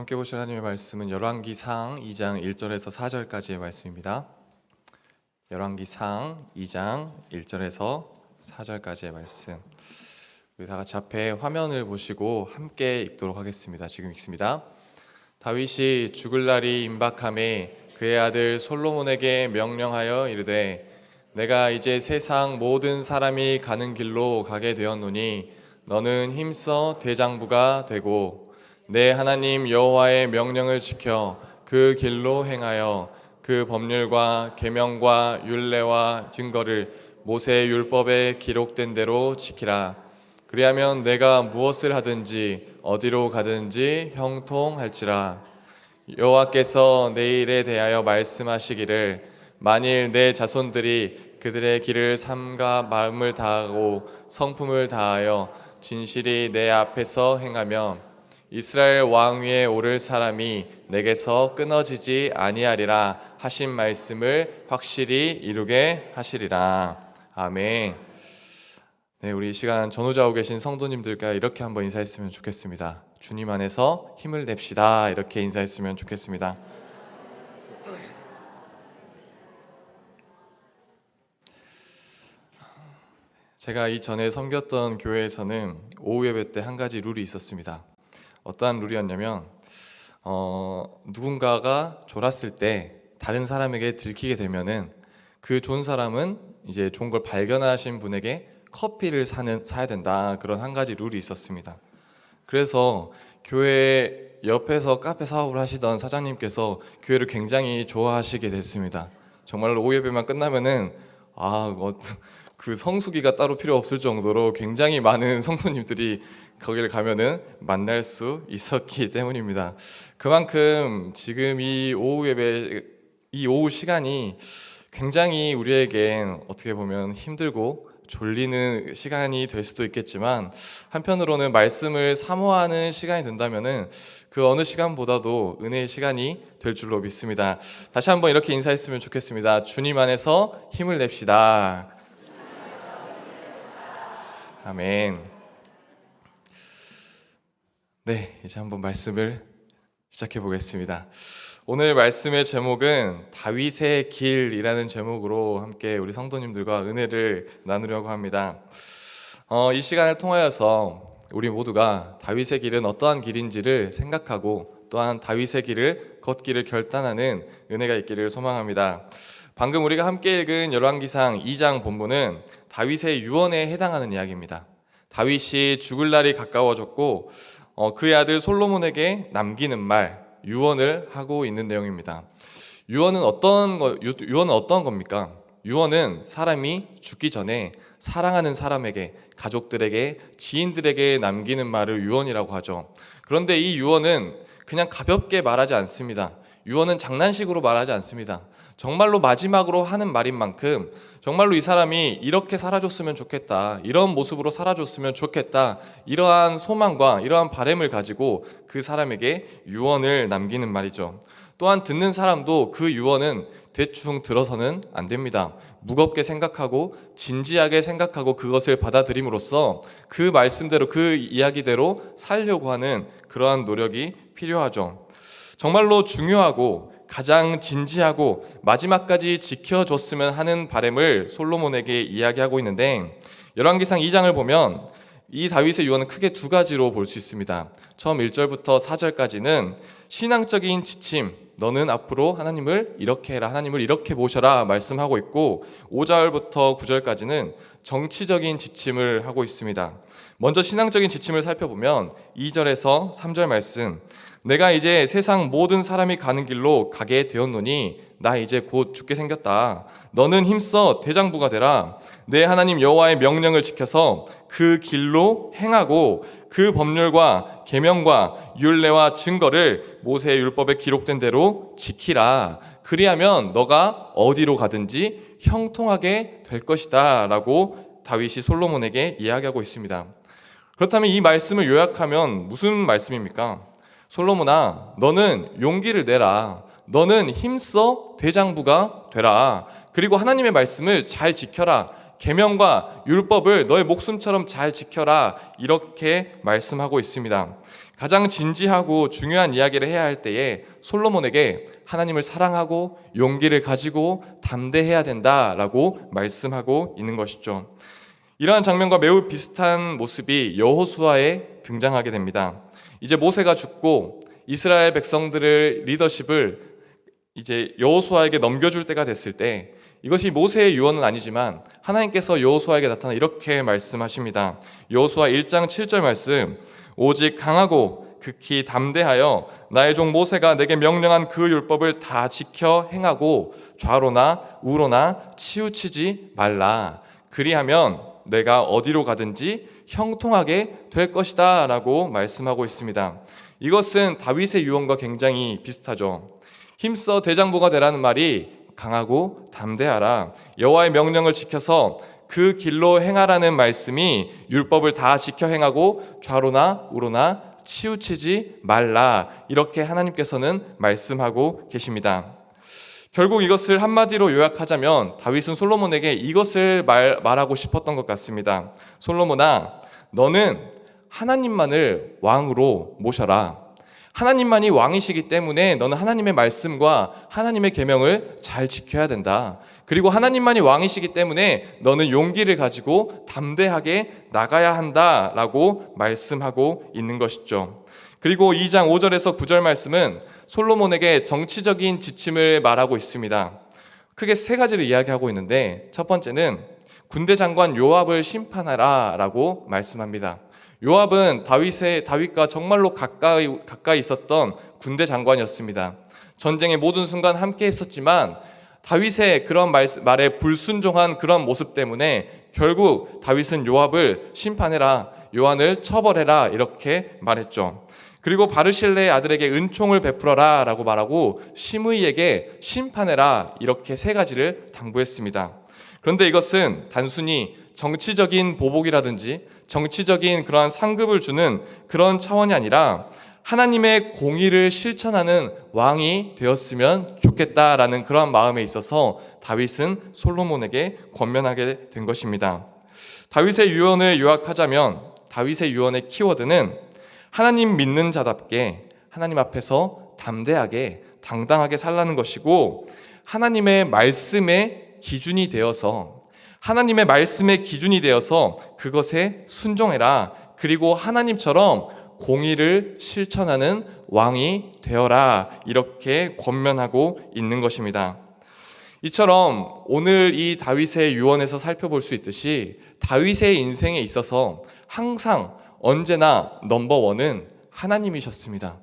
함께 보실 하나님의 말씀은 열왕기상 2장 1절에서 4절까지의 말씀입니다. 열왕기상 2장 1절에서 4절까지의 말씀. 우리 다 같이 앞에 화면을 보시고 함께 읽도록 하겠습니다. 지금 읽습니다. 다윗이 죽을 날이 임박함에 그의 아들 솔로몬에게 명령하여 이르되 내가 이제 세상 모든 사람이 가는 길로 가게 되었노니 너는 힘써 대장부가 되고 내 하나님 여호와의 명령을 지켜 그 길로 행하여 그 법률과 계명과 율례와 증거를 모세의 율법에 기록된 대로 지키라. 그리하면 내가 무엇을 하든지 어디로 가든지 형통할지라. 여호와께서 내 일에 대하여 말씀하시기를 만일 내 자손들이 그들의 길을 삼가 마음을 다하고 성품을 다하여 진실이 내 앞에서 행하면 이스라엘 왕 위에 오를 사람이 내게서 끊어지지 아니하리라 하신 말씀을 확실히 이루게 하시리라. 아멘. 네, 우리 이 시간 전후좌우 계신 성도님들과 이렇게 한번 인사했으면 좋겠습니다. 주님 안에서 힘을 냅시다. 이렇게 인사했으면 좋겠습니다. 제가 이전에 섬겼던 교회에서는 오후 예배 때 한 가지 룰이 있었습니다. 어떠한 룰이었냐면 누군가가 졸았을 때 다른 사람에게 들키게 되면은 그 존 사람은 이제 좋은 걸 발견하신 분에게 커피를 사야 된다. 그런 한 가지 룰이 있었습니다. 그래서 교회 옆에서 카페 사업을 하시던 사장님께서 교회를 굉장히 좋아하시게 됐습니다. 정말로 오후 예배만 끝나면은 그 성수기가 따로 필요 없을 정도로 굉장히 많은 성도님들이 거기를 가면은 만날 수 있었기 때문입니다. 그만큼 지금 이 오후 예배, 이 오후 시간이 굉장히 우리에겐 어떻게 보면 힘들고 졸리는 시간이 될 수도 있겠지만 한편으로는 말씀을 사모하는 시간이 된다면은 그 어느 시간보다도 은혜의 시간이 될 줄로 믿습니다. 다시 한번 이렇게 인사했으면 좋겠습니다. 주님 안에서 힘을 냅시다. 아멘. 네, 이제 한번 말씀을 시작해 보겠습니다. 오늘 말씀의 제목은 다윗의 길이라는 제목으로 함께 우리 성도님들과 은혜를 나누려고 합니다. 이 시간을 통하여서 우리 모두가 다윗의 길은 어떠한 길인지를 생각하고 또한 다윗의 길을 걷기를 결단하는 은혜가 있기를 소망합니다. 방금 우리가 함께 읽은 열왕기상 2장 본문은 다윗의 유언에 해당하는 이야기입니다. 다윗이 죽을 날이 가까워졌고 그의 아들 솔로몬에게 남기는 말, 유언을 하고 있는 내용입니다. 유언은 어떤 겁니까? 유언은 사람이 죽기 전에 사랑하는 사람에게, 가족들에게, 지인들에게 남기는 말을 유언이라고 하죠. 그런데 이 유언은 그냥 가볍게 말하지 않습니다. 유언은 장난식으로 말하지 않습니다. 정말로 마지막으로 하는 말인 만큼 정말로 이 사람이 이렇게 살아줬으면 좋겠다, 이런 모습으로 살아줬으면 좋겠다, 이러한 소망과 이러한 바람을 가지고 그 사람에게 유언을 남기는 말이죠. 또한 듣는 사람도 그 유언은 대충 들어서는 안 됩니다. 무겁게 생각하고 진지하게 생각하고 그것을 받아들임으로써 그 말씀대로, 그 이야기대로 살려고 하는 그러한 노력이 필요하죠. 정말로 중요하고 가장 진지하고 마지막까지 지켜줬으면 하는 바람을 솔로몬에게 이야기하고 있는데, 열왕기상 2장을 보면 이 다윗의 유언은 크게 두 가지로 볼 수 있습니다. 처음 1절부터 4절까지는 신앙적인 지침, 너는 앞으로 하나님을 이렇게 해라, 하나님을 이렇게 모셔라 말씀하고 있고, 5절부터 9절까지는 정치적인 지침을 하고 있습니다. 먼저 신앙적인 지침을 살펴보면 2절에서 3절 말씀, 내가 이제 세상 모든 사람이 가는 길로 가게 되었노니 나 이제 곧 죽게 생겼다. 너는 힘써 대장부가 되라. 내 하나님 여호와의 명령을 지켜서 그 길로 행하고 그 법률과 계명과 율례와 증거를 모세의 율법에 기록된 대로 지키라. 그리하면 너가 어디로 가든지 형통하게 될 것이다 라고 다윗이 솔로몬에게 이야기하고 있습니다. 그렇다면 이 말씀을 요약하면 무슨 말씀입니까? 솔로몬아, 너는 용기를 내라. 너는 힘써 대장부가 되라. 그리고 하나님의 말씀을 잘 지켜라. 계명과 율법을 너의 목숨처럼 잘 지켜라 이렇게 말씀하고 있습니다. 가장 진지하고 중요한 이야기를 해야 할 때에 솔로몬에게 하나님을 사랑하고 용기를 가지고 담대해야 된다라고 말씀하고 있는 것이죠. 이러한 장면과 매우 비슷한 모습이 여호수아에 등장하게 됩니다. 이제 모세가 죽고 이스라엘 백성들의 리더십을 이제 여호수아에게 넘겨줄 때가 됐을 때, 이것이 모세의 유언은 아니지만 하나님께서 여호수아에게 나타나 이렇게 말씀하십니다. 여호수아 1장 7절 말씀, 오직 강하고 극히 담대하여 나의 종 모세가 내게 명령한 그 율법을 다 지켜 행하고 좌로나 우로나 치우치지 말라. 그리하면 내가 어디로 가든지 형통하게 될 것이다 라고 말씀하고 있습니다. 이것은 다윗의 유언과 굉장히 비슷하죠. 힘써 대장부가 되라는 말이 강하고 담대하라, 여호와의 명령을 지켜서 그 길로 행하라는 말씀이 율법을 다 지켜 행하고 좌로나 우로나 치우치지 말라, 이렇게 하나님께서는 말씀하고 계십니다. 결국 이것을 한마디로 요약하자면 다윗은 솔로몬에게 이것을 말하고 싶었던 것 같습니다. 솔로몬아, 너는 하나님만을 왕으로 모셔라. 하나님만이 왕이시기 때문에 너는 하나님의 말씀과 하나님의 계명을 잘 지켜야 된다. 그리고 하나님만이 왕이시기 때문에 너는 용기를 가지고 담대하게 나가야 한다라고 말씀하고 있는 것이죠. 그리고 2장 5절에서 9절 말씀은 솔로몬에게 정치적인 지침을 말하고 있습니다. 크게 세 가지를 이야기하고 있는데, 첫 번째는 군대 장관 요압을 심판하라 라고 말씀합니다. 요압은 다윗과 정말로 가까이 있었던 군대 장관이었습니다. 전쟁의 모든 순간 함께 했었지만 다윗의 그런 말에 불순종한 그런 모습 때문에 결국 다윗은 요압을 심판해라, 요압을 처벌해라 이렇게 말했죠. 그리고 바르실레의 아들에게 은총을 베풀어라 라고 말하고 시므이에게 심판해라, 이렇게 세 가지를 당부했습니다. 그런데 이것은 단순히 정치적인 보복이라든지 정치적인 그러한 상급을 주는 그런 차원이 아니라 하나님의 공의를 실천하는 왕이 되었으면 좋겠다라는 그러한 마음에 있어서 다윗은 솔로몬에게 권면하게 된 것입니다. 다윗의 유언을 요약하자면 다윗의 유언의 키워드는 하나님 믿는 자답게 하나님 앞에서 담대하게 당당하게 살라는 것이고, 하나님의 말씀의 기준이 되어서 그것에 순종해라. 그리고 하나님처럼 공의를 실천하는 왕이 되어라, 이렇게 권면하고 있는 것입니다. 이처럼 오늘 이 다윗의 유언에서 살펴볼 수 있듯이 다윗의 인생에 있어서 항상 언제나 넘버원은 하나님이셨습니다.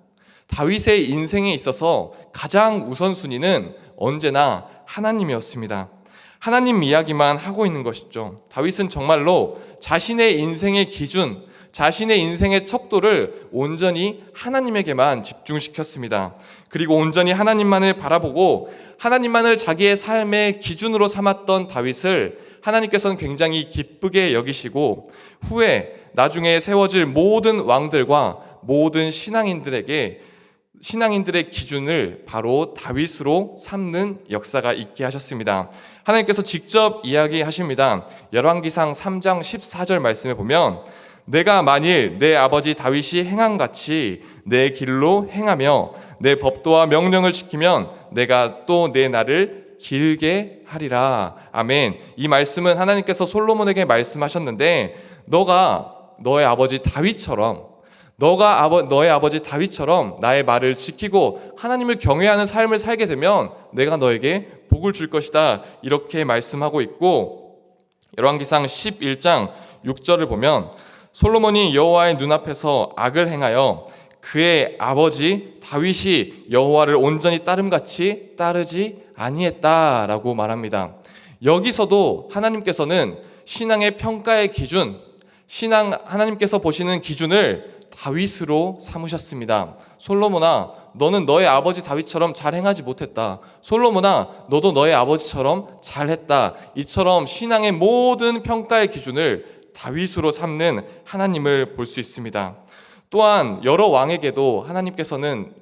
다윗의 인생에 있어서 가장 우선순위는 언제나 하나님이었습니다. 하나님 이야기만 하고 있는 것이죠. 다윗은 정말로 자신의 인생의 기준, 자신의 인생의 척도를 온전히 하나님에게만 집중시켰습니다. 그리고 온전히 하나님만을 바라보고 하나님만을 자기의 삶의 기준으로 삼았던 다윗을 하나님께서는 굉장히 기쁘게 여기시고, 후에 나중에 세워질 모든 왕들과 모든 신앙인들의 기준을 바로 다윗으로 삼는 역사가 있게 하셨습니다. 하나님께서 직접 이야기하십니다. 열왕기상 3장 14절 말씀에 보면, 내가 만일 내 아버지 다윗이 행함같이 내 길로 행하며 내 법도와 명령을 지키면 내가 또 내 날을 길게 하리라. 아멘. 이 말씀은 하나님께서 솔로몬에게 말씀하셨는데, 너가 너의 아버지 다윗처럼 나의 말을 지키고 하나님을 경외하는 삶을 살게 되면 내가 너에게 복을 줄 것이다, 이렇게 말씀하고 있고, 열왕기상 11장 6절을 보면 솔로몬이 여호와의 눈앞에서 악을 행하여 그의 아버지 다윗이 여호와를 온전히 따름같이 따르지 아니했다라고 말합니다. 여기서도 하나님께서는 신앙의 평가의 기준, 하나님께서 보시는 기준을 다윗으로 삼으셨습니다. 솔로몬아, 너는 너의 아버지 다윗처럼 잘 행하지 못했다. 솔로몬아, 너도 너의 아버지처럼 잘했다. 이처럼 신앙의 모든 평가의 기준을 다윗으로 삼는 하나님을 볼 수 있습니다. 또한 여러 왕에게도 하나님께서는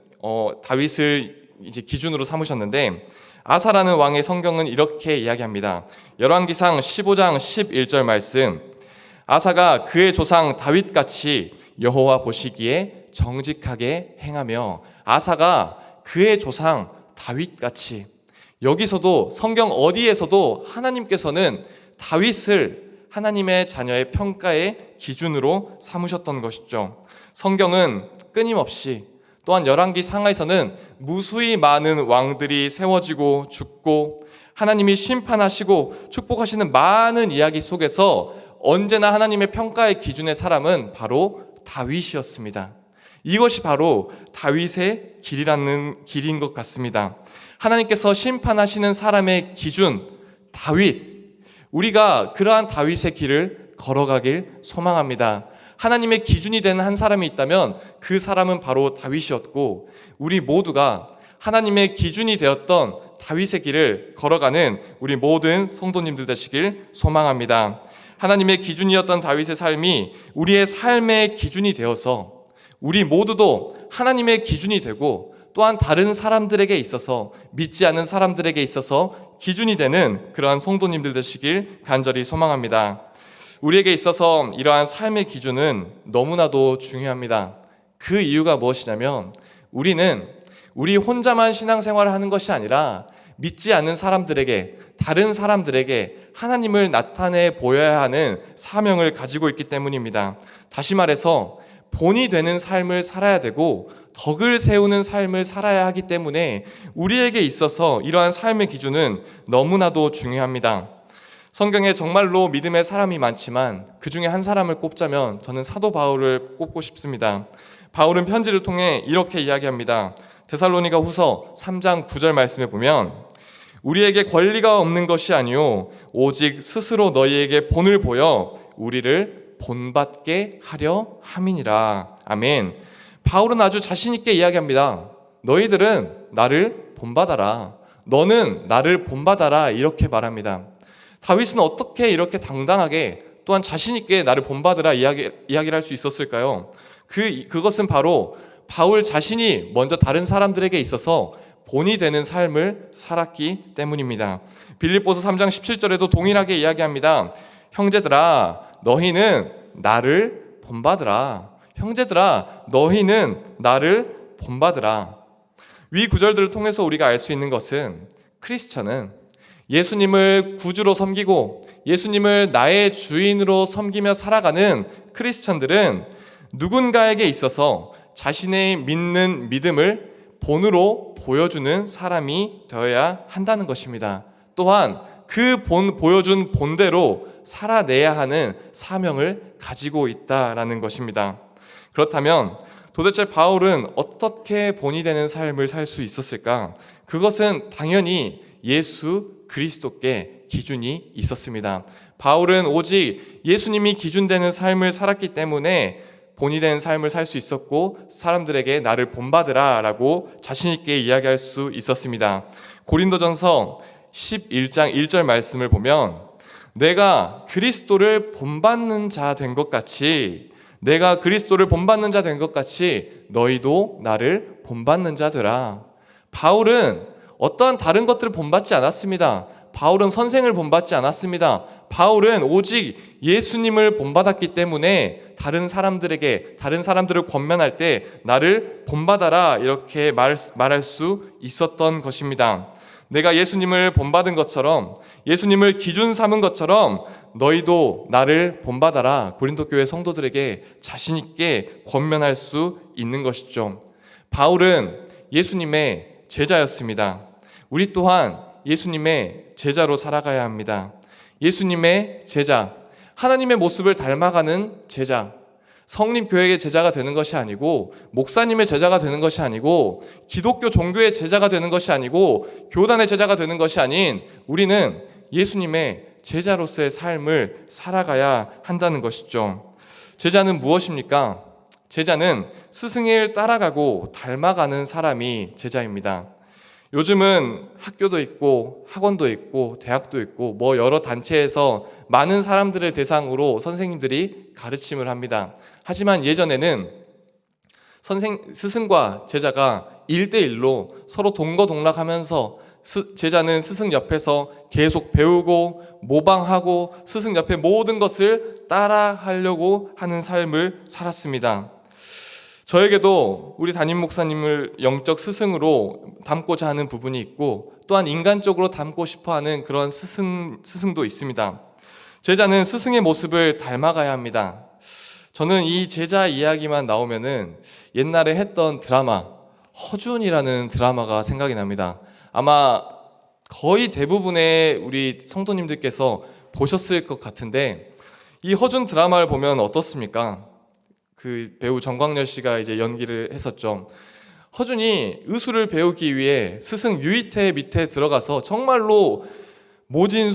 다윗을 이제 기준으로 삼으셨는데, 아사라는 왕의 성경은 이렇게 이야기합니다. 열왕기상 15장 11절 말씀. 아사가 그의 조상 다윗같이 여호와 보시기에 정직하게 행하며, 아사가 그의 조상 다윗같이. 여기서도 성경 어디에서도 하나님께서는 다윗을 하나님의 자녀의 평가의 기준으로 삼으셨던 것이죠. 성경은 끊임없이, 또한 열왕기 상하에서는 무수히 많은 왕들이 세워지고 죽고 하나님이 심판하시고 축복하시는 많은 이야기 속에서 언제나 하나님의 평가의 기준의 사람은 바로 다윗이었습니다. 이것이 바로 다윗의 길인 것 같습니다. 하나님께서 심판하시는 사람의 기준, 다윗. 우리가 그러한 다윗의 길을 걸어가길 소망합니다. 하나님의 기준이 되는 한 사람이 있다면 그 사람은 바로 다윗이었고, 우리 모두가 하나님의 기준이 되었던 다윗의 길을 걸어가는 우리 모든 성도님들 되시길 소망합니다. 하나님의 기준이었던 다윗의 삶이 우리의 삶의 기준이 되어서 우리 모두도 하나님의 기준이 되고, 또한 다른 사람들에게 있어서, 믿지 않는 사람들에게 있어서 기준이 되는 그러한 성도님들 되시길 간절히 소망합니다. 우리에게 있어서 이러한 삶의 기준은 너무나도 중요합니다. 그 이유가 무엇이냐면, 우리는 우리 혼자만 신앙생활을 하는 것이 아니라 믿지 않는 사람들에게, 다른 사람들에게 하나님을 나타내 보여야 하는 사명을 가지고 있기 때문입니다. 다시 말해서 본이 되는 삶을 살아야 되고 덕을 세우는 삶을 살아야 하기 때문에 우리에게 있어서 이러한 삶의 기준은 너무나도 중요합니다. 성경에 정말로 믿음의 사람이 많지만 그 중에 한 사람을 꼽자면 저는 사도 바울을 꼽고 싶습니다. 바울은 편지를 통해 이렇게 이야기합니다. 데살로니가 후서 3장 9절 말씀에 보면, 우리에게 권리가 없는 것이 아니요 오직 스스로 너희에게 본을 보여 우리를 본받게 하려 함이니라. 아멘. 바울은 아주 자신 있게 이야기합니다. 너희들은 나를 본받아라. 너는 나를 본받아라. 이렇게 말합니다. 다윗은 어떻게 이렇게 당당하게, 또한 자신 있게 나를 본받으라 이야기를 할 수 있었을까요? 그것은 바로 바울 자신이 먼저 다른 사람들에게 있어서 본이 되는 삶을 살았기 때문입니다. 빌립보서 3장 17절에도 동일하게 이야기합니다. 형제들아 너희는 나를 본받으라. 형제들아 너희는 나를 본받으라. 위 구절들을 통해서 우리가 알 수 있는 것은, 크리스천은 예수님을 구주로 섬기고 예수님을 나의 주인으로 섬기며 살아가는 크리스천들은 누군가에게 있어서 자신의 믿는 믿음을 본으로 보여주는 사람이 되어야 한다는 것입니다. 또한 그 보여준 본대로 살아내야 하는 사명을 가지고 있다라는 것입니다. 그렇다면 도대체 바울은 어떻게 본이 되는 삶을 살 수 있었을까? 그것은 당연히 예수 그리스도께 기준이 있었습니다. 바울은 오직 예수님이 기준되는 삶을 살았기 때문에 본이 된 삶을 살 수 있었고, 사람들에게 나를 본받으라 라고 자신 있게 이야기할 수 있었습니다. 고린도전서 11장 1절 말씀을 보면, 내가 그리스도를 본받는 자 된 것 같이, 내가 그리스도를 본받는 자 된 것 같이 너희도 나를 본받는 자 되라. 바울은 어떠한 다른 것들을 본받지 않았습니다. 바울은 선생을 본받지 않았습니다. 바울은 오직 예수님을 본받았기 때문에 다른 사람들을 권면할 때 나를 본받아라 이렇게 말할 수 있었던 것입니다. 내가 예수님을 본받은 것처럼, 예수님을 기준 삼은 것처럼 너희도 나를 본받아라. 고린도 교회 성도들에게 자신 있게 권면할 수 있는 것이죠. 바울은 예수님의 제자였습니다. 우리 또한 예수님의 제자로 살아가야 합니다. 예수님의 제자, 하나님의 모습을 닮아가는 제자, 성립교회의 제자가 되는 것이 아니고, 목사님의 제자가 되는 것이 아니고, 기독교 종교의 제자가 되는 것이 아니고, 교단의 제자가 되는 것이 아닌, 우리는 예수님의 제자로서의 삶을 살아가야 한다는 것이죠. 제자는 무엇입니까? 제자는 스승을 따라가고 닮아가는 사람이 제자입니다. 요즘은 학교도 있고 학원도 있고 대학도 있고 여러 단체에서 많은 사람들을 대상으로 선생님들이 가르침을 합니다. 하지만 예전에는 스승과 제자가 1대1로 서로 동거동락하면서 제자는 스승 옆에서 계속 배우고 모방하고 스승 옆에 모든 것을 따라하려고 하는 삶을 살았습니다. 저에게도 우리 담임 목사님을 영적 스승으로 담고자 하는 부분이 있고, 또한 인간적으로 담고 싶어하는 그런 스승도 있습니다. 제자는 스승의 모습을 닮아가야 합니다. 저는 이 제자 이야기만 나오면은 옛날에 했던 드라마 허준이라는 드라마가 생각이 납니다. 아마 거의 대부분의 우리 성도님들께서 보셨을 것 같은데, 이 허준 드라마를 보면 어떻습니까? 그 배우 정광열 씨가 이제 연기를 했었죠. 허준이 의술을 배우기 위해 스승 유이태 밑에 들어가서 정말로 모진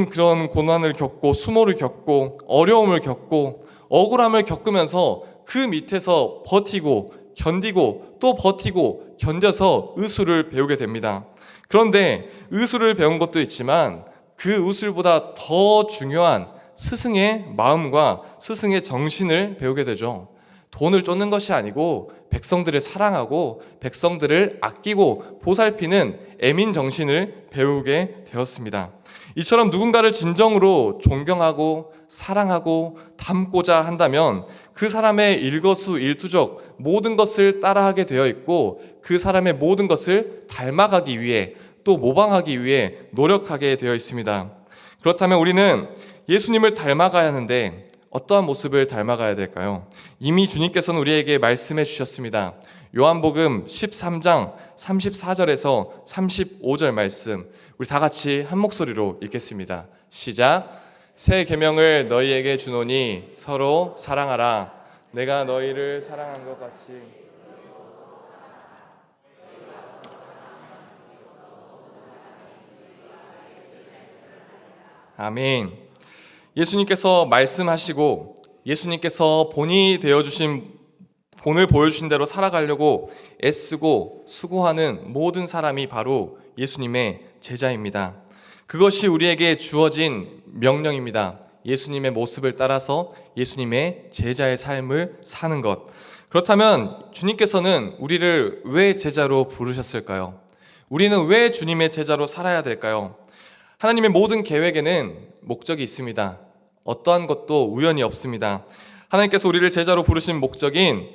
그런 고난을 겪고 수모를 겪고 어려움을 겪고 억울함을 겪으면서 그 밑에서 버티고 견디고 또 버티고 견뎌서 의술을 배우게 됩니다. 그런데 의술을 배운 것도 있지만 그 의술보다 더 중요한 스승의 마음과 스승의 정신을 배우게 되죠. 돈을 쫓는 것이 아니고 백성들을 사랑하고 백성들을 아끼고 보살피는 애민 정신을 배우게 되었습니다. 이처럼 누군가를 진정으로 존경하고 사랑하고 닮고자 한다면 그 사람의 일거수일투족 모든 것을 따라하게 되어 있고, 그 사람의 모든 것을 닮아가기 위해 또 모방하기 위해 노력하게 되어 있습니다. 그렇다면 우리는 예수님을 닮아가야 하는데 어떠한 모습을 닮아가야 될까요? 이미 주님께서는 우리에게 말씀해 주셨습니다. 요한복음 13장 34절에서 35절 말씀, 우리 다 같이 한 목소리로 읽겠습니다. 시작. 새 계명을 너희에게 주노니 서로 사랑하라. 내가 너희를 사랑한 것 같이. 아멘. 예수님께서 말씀하시고 예수님께서 본이 되어주신 본을 보여주신 대로 살아가려고 애쓰고 수고하는 모든 사람이 바로 예수님의 제자입니다. 그것이 우리에게 주어진 명령입니다. 예수님의 모습을 따라서 예수님의 제자의 삶을 사는 것. 그렇다면 주님께서는 우리를 왜 제자로 부르셨을까요? 우리는 왜 주님의 제자로 살아야 될까요? 하나님의 모든 계획에는 목적이 있습니다. 어떠한 것도 우연이 없습니다. 하나님께서 우리를 제자로 부르신 목적인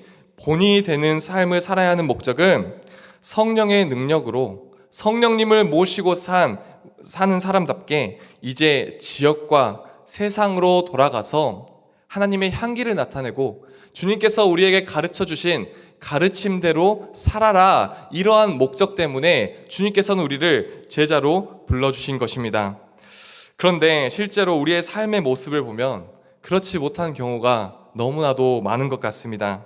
본이 되는 삶을 살아야 하는 목적은 성령의 능력으로 성령님을 모시고 사는 사람답게 이제 지역과 세상으로 돌아가서 하나님의 향기를 나타내고 주님께서 우리에게 가르쳐 주신 가르침대로 살아라, 이러한 목적 때문에 주님께서는 우리를 제자로 불러주신 것입니다. 그런데 실제로 우리의 삶의 모습을 보면 그렇지 못한 경우가 너무나도 많은 것 같습니다.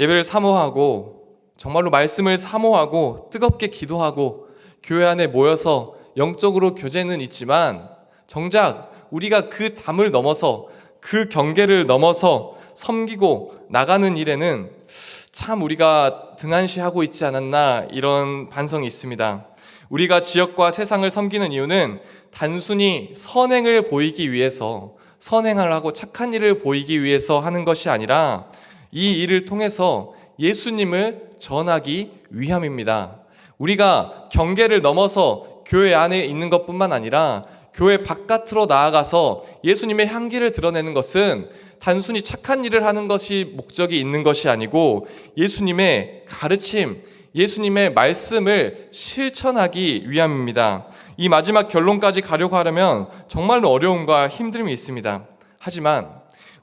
예배를 사모하고 정말로 말씀을 사모하고 뜨겁게 기도하고 교회 안에 모여서 영적으로 교제는 있지만 정작 우리가 그 담을 넘어서 그 경계를 넘어서 섬기고 나가는 일에는 참 우리가 등한시하고 있지 않았나, 이런 반성이 있습니다. 우리가 지역과 세상을 섬기는 이유는 단순히 선행을 보이기 위해서, 선행을 하고 착한 일을 보이기 위해서 하는 것이 아니라 이 일을 통해서 예수님을 전하기 위함입니다. 우리가 경계를 넘어서 교회 안에 있는 것뿐만 아니라 교회 바깥으로 나아가서 예수님의 향기를 드러내는 것은 단순히 착한 일을 하는 것이 목적이 있는 것이 아니고 예수님의 가르침, 예수님의 말씀을 실천하기 위함입니다. 이 마지막 결론까지 가려고 하려면 정말로 어려움과 힘듦이 있습니다. 하지만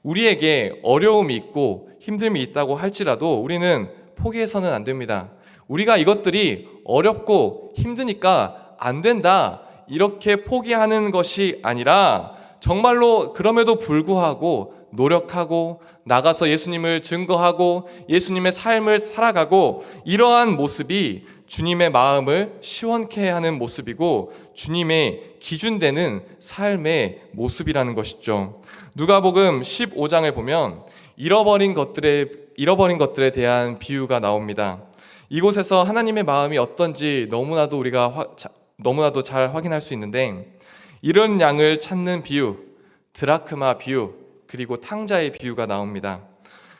우리에게 어려움이 있고 힘듦이 있다고 할지라도 우리는 포기해서는 안 됩니다. 우리가 이것들이 어렵고 힘드니까 안 된다, 이렇게 포기하는 것이 아니라 정말로 그럼에도 불구하고 노력하고 나가서 예수님을 증거하고 예수님의 삶을 살아가고, 이러한 모습이 주님의 마음을 시원케 하는 모습이고 주님의 기준되는 삶의 모습이라는 것이죠. 누가복음 15장을 보면 잃어버린 것들에 대한 비유가 나옵니다. 이곳에서 하나님의 마음이 어떤지 너무나도 잘 확인할 수 있는데, 이런 양을 찾는 비유, 드라크마 비유, 그리고 탕자의 비유가 나옵니다.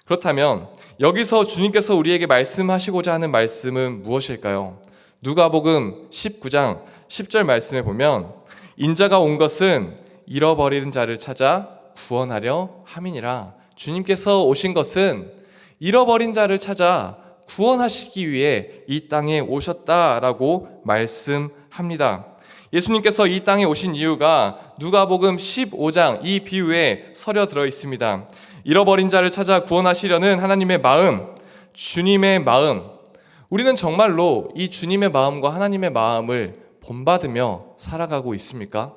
그렇다면 여기서 주님께서 우리에게 말씀하시고자 하는 말씀은 무엇일까요? 누가복음 19장 10절 말씀에 보면 인자가 온 것은 잃어버리는 자를 찾아 구원하려 함이니라. 주님께서 오신 것은 잃어버린 자를 찾아 구원하시기 위해 이 땅에 오셨다라고 말씀합니다. 예수님께서 이 땅에 오신 이유가 누가복음 15장 이 비유에 서려 들어 있습니다. 잃어버린 자를 찾아 구원하시려는 하나님의 마음, 주님의 마음, 우리는 정말로 이 주님의 마음과 하나님의 마음을 본받으며 살아가고 있습니까?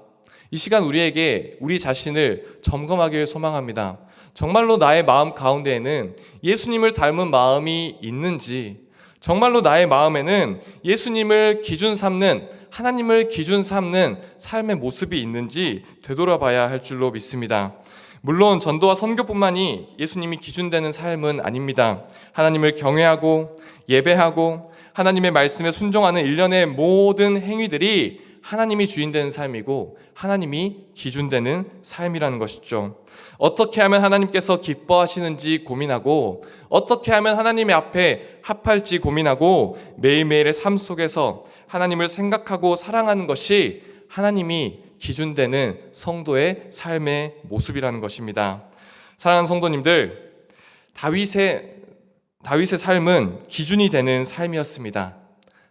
이 시간 우리에게 우리 자신을 점검하길 소망합니다. 정말로 나의 마음 가운데에는 예수님을 닮은 마음이 있는지, 정말로 나의 마음에는 예수님을 기준 삼는, 하나님을 기준 삼는 삶의 모습이 있는지 되돌아봐야 할 줄로 믿습니다. 물론 전도와 선교뿐만이 예수님이 기준되는 삶은 아닙니다. 하나님을 경외하고 예배하고 하나님의 말씀에 순종하는 일련의 모든 행위들이 하나님이 주인되는 삶이고 하나님이 기준되는 삶이라는 것이죠. 어떻게 하면 하나님께서 기뻐하시는지 고민하고 어떻게 하면 하나님의 앞에 합할지 고민하고 매일매일의 삶 속에서 하나님을 생각하고 사랑하는 것이 하나님이 기준되는 성도의 삶의 모습이라는 것입니다. 사랑하는 성도님들, 다윗의 삶은 기준이 되는 삶이었습니다.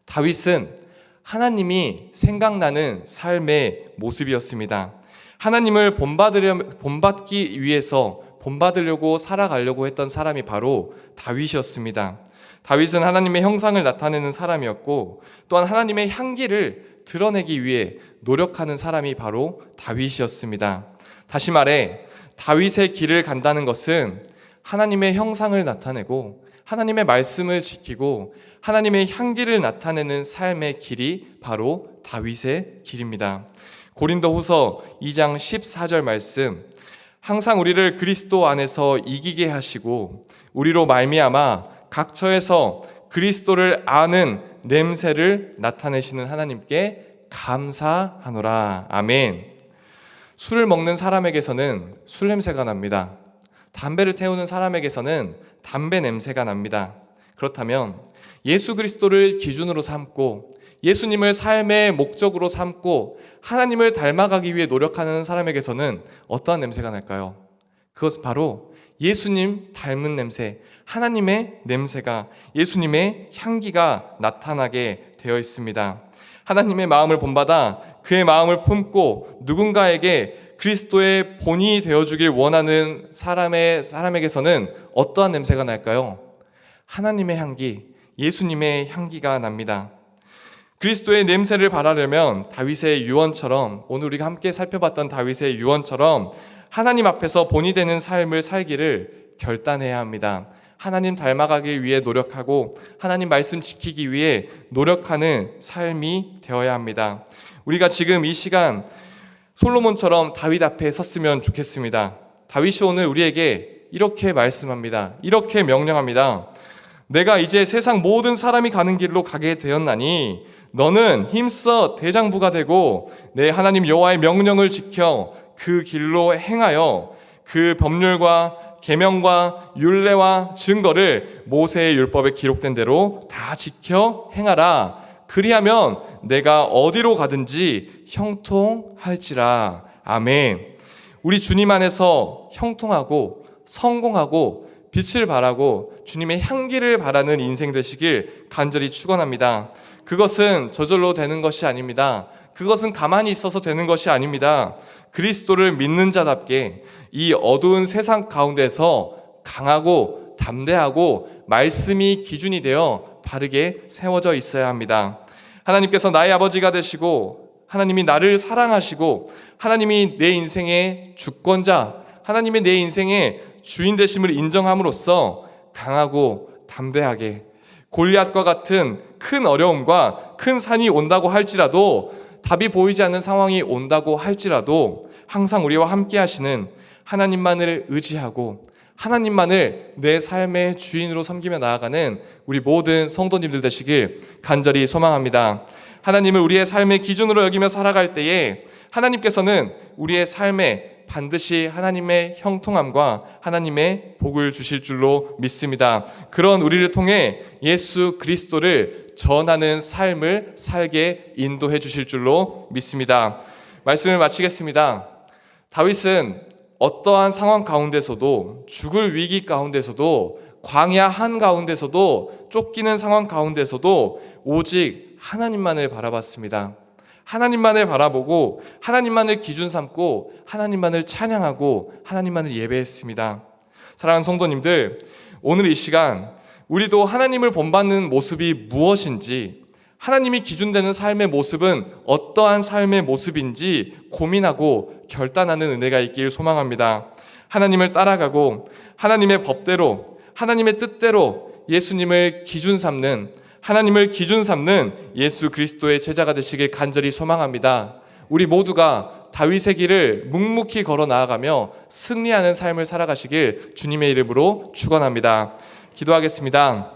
다윗은 하나님이 생각나는 삶의 모습이었습니다. 하나님을 본받기 위해서 본받으려고 살아가려고 했던 사람이 바로 다윗이었습니다. 다윗은 하나님의 형상을 나타내는 사람이었고 또한 하나님의 향기를 드러내기 위해 노력하는 사람이 바로 다윗이었습니다. 다시 말해 다윗의 길을 간다는 것은 하나님의 형상을 나타내고 하나님의 말씀을 지키고 하나님의 향기를 나타내는 삶의 길이 바로 다윗의 길입니다. 고린도후서 2장 14절 말씀, 항상 우리를 그리스도 안에서 이기게 하시고 우리로 말미암아 각처에서 그리스도를 아는 냄새를 나타내시는 하나님께 감사하노라. 아멘. 술을 먹는 사람에게서는 술 냄새가 납니다. 담배를 태우는 사람에게서는 담배 냄새가 납니다. 그렇다면 예수 그리스도를 기준으로 삼고 예수님을 삶의 목적으로 삼고 하나님을 닮아가기 위해 노력하는 사람에게서는 어떠한 냄새가 날까요? 그것은 바로 예수님 닮은 냄새, 하나님의 냄새가, 예수님의 향기가 나타나게 되어 있습니다. 하나님의 마음을 본받아 그의 마음을 품고 누군가에게 그리스도의 본이 되어주길 원하는 사람에게서는 어떠한 냄새가 날까요? 하나님의 향기, 예수님의 향기가 납니다. 그리스도의 냄새를 바라려면 다윗의 유언처럼, 오늘 우리가 함께 살펴봤던 다윗의 유언처럼 하나님 앞에서 본이 되는 삶을 살기를 결단해야 합니다. 하나님 닮아가기 위해 노력하고 하나님 말씀 지키기 위해 노력하는 삶이 되어야 합니다. 우리가 지금 이 시간 솔로몬처럼 다윗 앞에 섰으면 좋겠습니다. 다윗이 오늘 우리에게 이렇게 말씀합니다. 이렇게 명령합니다. 내가 이제 세상 모든 사람이 가는 길로 가게 되었나니 너는 힘써 대장부가 되고 내 하나님 여호와의 명령을 지켜 그 길로 행하여 그 법률과 계명과 율례와 증거를 모세의 율법에 기록된 대로 다 지켜 행하라. 그리하면 내가 어디로 가든지 형통할지라. 아멘. 우리 주님 안에서 형통하고 성공하고 빛을 발하고 주님의 향기를 바라는 인생 되시길 간절히 축원합니다. 그것은 저절로 되는 것이 아닙니다. 그것은 가만히 있어서 되는 것이 아닙니다. 그리스도를 믿는 자답게 이 어두운 세상 가운데서 강하고 담대하고 말씀이 기준이 되어 바르게 세워져 있어야 합니다. 하나님께서 나의 아버지가 되시고 하나님이 나를 사랑하시고 하나님이 내 인생의 주권자, 하나님의 내 인생의 주인 되심을 인정함으로써 강하고 담대하게 골리앗과 같은 큰 어려움과 큰 산이 온다고 할지라도, 답이 보이지 않는 상황이 온다고 할지라도 항상 우리와 함께 하시는 하나님만을 의지하고 하나님만을 내 삶의 주인으로 섬기며 나아가는 우리 모든 성도님들 되시길 간절히 소망합니다. 하나님을 우리의 삶의 기준으로 여기며 살아갈 때에 하나님께서는 우리의 삶에 반드시 하나님의 형통함과 하나님의 복을 주실 줄로 믿습니다. 그런 우리를 통해 예수 그리스도를 전하는 삶을 살게 인도해 주실 줄로 믿습니다. 말씀을 마치겠습니다. 다윗은 어떠한 상황 가운데서도, 죽을 위기 가운데서도, 광야 한가운데서도, 쫓기는 상황 가운데서도 오직 하나님만을 바라봤습니다. 하나님만을 바라보고 하나님만을 기준 삼고 하나님만을 찬양하고 하나님만을 예배했습니다. 사랑하는 성도님들, 오늘 이 시간 우리도 하나님을 본받는 모습이 무엇인지, 하나님이 기준되는 삶의 모습은 어떠한 삶의 모습인지 고민하고 결단하는 은혜가 있기를 소망합니다. 하나님을 따라가고 하나님의 법대로, 하나님의 뜻대로 예수님을 기준 삼는, 하나님을 기준 삼는 예수 그리스도의 제자가 되시길 간절히 소망합니다. 우리 모두가 다윗의 길을 묵묵히 걸어 나아가며 승리하는 삶을 살아가시길 주님의 이름으로 축원합니다. 기도하겠습니다.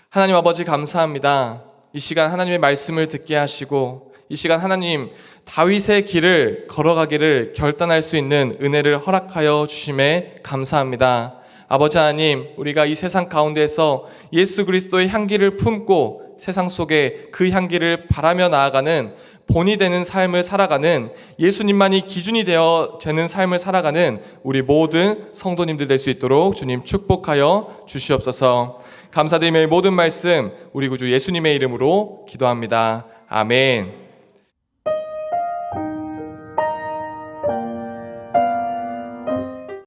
하나님 아버지, 감사합니다. 이 시간 하나님의 말씀을 듣게 하시고 이 시간 하나님 다윗의 길을 걸어가기를 결단할 수 있는 은혜를 허락하여 주심에 감사합니다. 아버지 하나님, 우리가 이 세상 가운데서 예수 그리스도의 향기를 품고 세상 속에 그 향기를 바라며 나아가는 본이 되는 삶을 살아가는, 예수님만이 기준이 되는 삶을 살아가는 우리 모든 성도님들 될 수 있도록 주님 축복하여 주시옵소서. 감사드리며 모든 말씀 우리 구주 예수님의 이름으로 기도합니다. 아멘.